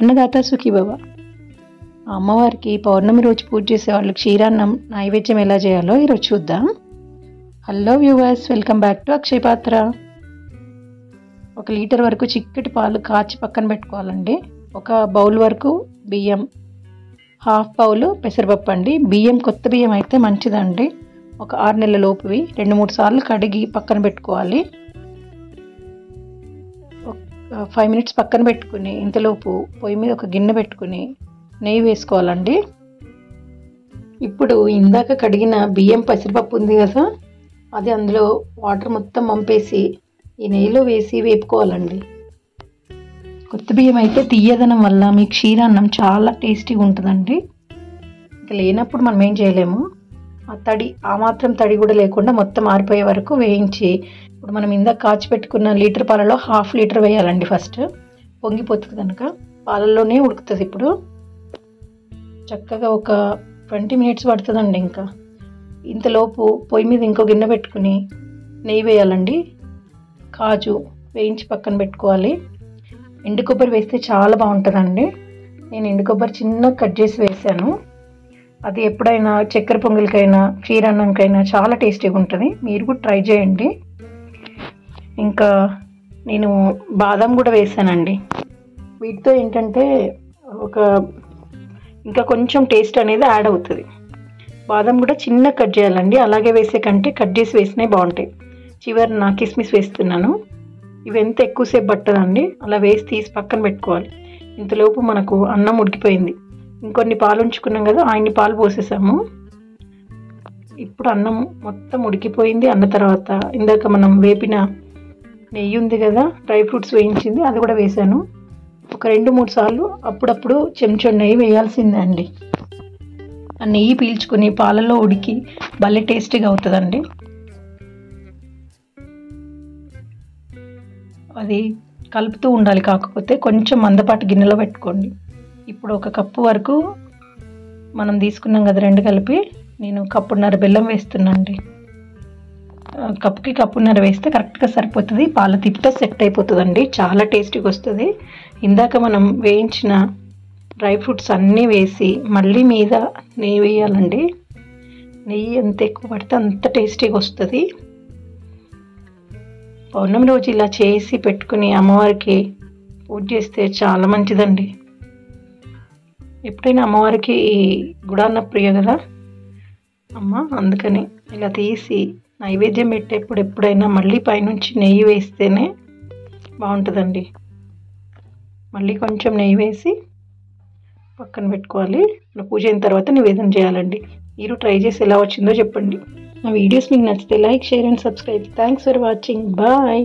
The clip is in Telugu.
అన్నదాత సుఖీభవ. అమ్మవారికి పౌర్ణమి రోజు పూజ చేసే వాళ్ళు క్షీరాన్నం నైవేద్యం ఎలా చేయాలో ఈరోజు చూద్దాం. Hello viewers, welcome back to Akshaya Patra. 1 litre వరకు చిక్కటి పాలు కాచి పక్కన పెట్టుకోవాలండి. 1 బౌల్ వరకు బియ్యం, 1/2 బౌల్ పెసరపప్పు అండి. బియ్యం కొత్త బియ్యం అయితే మంచిదండి. 6 నెలల లోపువి 2-3 సార్లు కడిగి పక్కన పెట్టుకోవాలి. 5 మినిట్స్ పక్కన పెట్టుకుని ఇంతలోపు పొయ్యి మీద ఒక గిన్నె పెట్టుకుని నెయ్యి వేసుకోవాలండి. ఇప్పుడు ఇందాక కడిగిన బియ్యం పెసరపప్పు ఉంది కదా, అది అందులో వాటర్ మొత్తం వంపేసి ఈ నెయ్యిలో వేసి వేపుకోవాలండి. కొత్త బియ్యం అయితే తీయదనం వల్ల మీ క్షీరాన్నం చాలా టేస్టీగా ఉంటుందండి. ఇంకా లేనప్పుడు మనం ఏం చేయలేము. ఆ మాత్రం తడి కూడా లేకుండా మొత్తం ఆరిపోయే వరకు వేయించి, ఇప్పుడు మనం ఇందాక కాచి పెట్టుకున్న లీటర్ పాలలో 1/2 లీటర్ వేయాలండి. ఫస్ట్ పొంగిపోతుంది కనుక పాలల్లోనే ఉడుకుతుంది. ఇప్పుడు చక్కగా ఒక 20 మినిట్స్ పడుతుందండి. ఇంకా ఇంతలోపు పొయ్యి మీద ఇంకో గిన్నె పెట్టుకుని నెయ్యి వేయాలండి. కాజు వేయించి పక్కన పెట్టుకోవాలి. ఎండు కొబ్బరి వేస్తే చాలా బాగుంటుందండి. నేను ఎండు కొబ్బరి చిన్నగా కట్ చేసి వేసాను. అది ఎప్పుడైనా చక్కెర పొంగల్కైనా క్షీరాన్నంకైనా చాలా టేస్టీగా ఉంటుంది. మీరు కూడా ట్రై చేయండి. ఇంకా నేను బాదం కూడా వేసానండి. వీటితో ఏంటంటే ఇంకా కొంచెం టేస్ట్ అనేది యాడ్ అవుతుంది. బాదం కూడా చిన్నగా కట్ చేయాలండి. అలాగే వేసే కంటే కట్ చేసి వేసినవి బాగుంటాయి. చివరిన కిస్మిస్ వేస్తున్నాను. ఇవి ఎంత ఎక్కువసేపు పట్టదండి. అలా వేసి తీసి పక్కన పెట్టుకోవాలి. ఇంతలోపు మనకు అన్నం ఉడికిపోయింది. ఇంకొన్ని పాలు ఉంచుకున్నాం కదా, ఆయన్ని పాలు పోసేసాము. ఇప్పుడు అన్నం మొత్తం ఉడికిపోయింది. అన్న తర్వాత ఇందాక మనం వేపిన నెయ్యి ఉంది కదా, డ్రై ఫ్రూట్స్ వేయించింది, అది కూడా వేసాను. ఒక 2-3 సార్లు అప్పుడప్పుడు చెంచా నెయ్యి వేయాల్సిందే అండి. ఆ నెయ్యి పీల్చుకొని పాలలో ఉడికి భలే టేస్టీగా అవుతుందండి. అది కలుపుతూ ఉండాలి, కాకపోతే కొంచెం మందపాటి గిన్నెలో పెట్టుకోండి. ఇప్పుడు 1 కప్పు వరకు మనం తీసుకున్నాం కదా, 2 కలిపి నేను 1.5 కప్పు బెల్లం వేస్తున్నాండి. కప్పుకి 1.5 కప్పు వేస్తే కరెక్ట్గా సరిపోతుంది. పాల తిప్పితే సెట్ అయిపోతుందండి. చాలా టేస్టీగా వస్తుంది. ఇందాక మనం వేయించిన డ్రై ఫ్రూట్స్ అన్నీ వేసి మళ్ళీ మీద నెయ్యి వేయాలండి. నెయ్యి ఎంత ఎక్కువ పడితే అంత టేస్టీగా వస్తుంది. పౌర్ణమి రోజు ఇలా చేసి పెట్టుకుని అమ్మవారికి పూజ చేస్తే చాలా మంచిదండి. ఎప్పుడైనా అమ్మవారికి గుడాన్న ప్రియ కదా అమ్మ, అందుకని ఇలా తీసి నైవేద్యం పెట్టేప్పుడు ఎప్పుడైనా మళ్ళీ పైనుంచి నెయ్యి వేస్తేనే బాగుంటుందండి. మళ్ళీ కొంచెం నెయ్యి వేసి పక్కన పెట్టుకోవాలి. పూజ అయిన తర్వాత నివేదన చేయాలండి. మీరు ట్రై చేసి ఎలా వచ్చిందో చెప్పండి. నా వీడియోస్ మీకు నచ్చితే like, share and subscribe. Thanks for watching. Bye.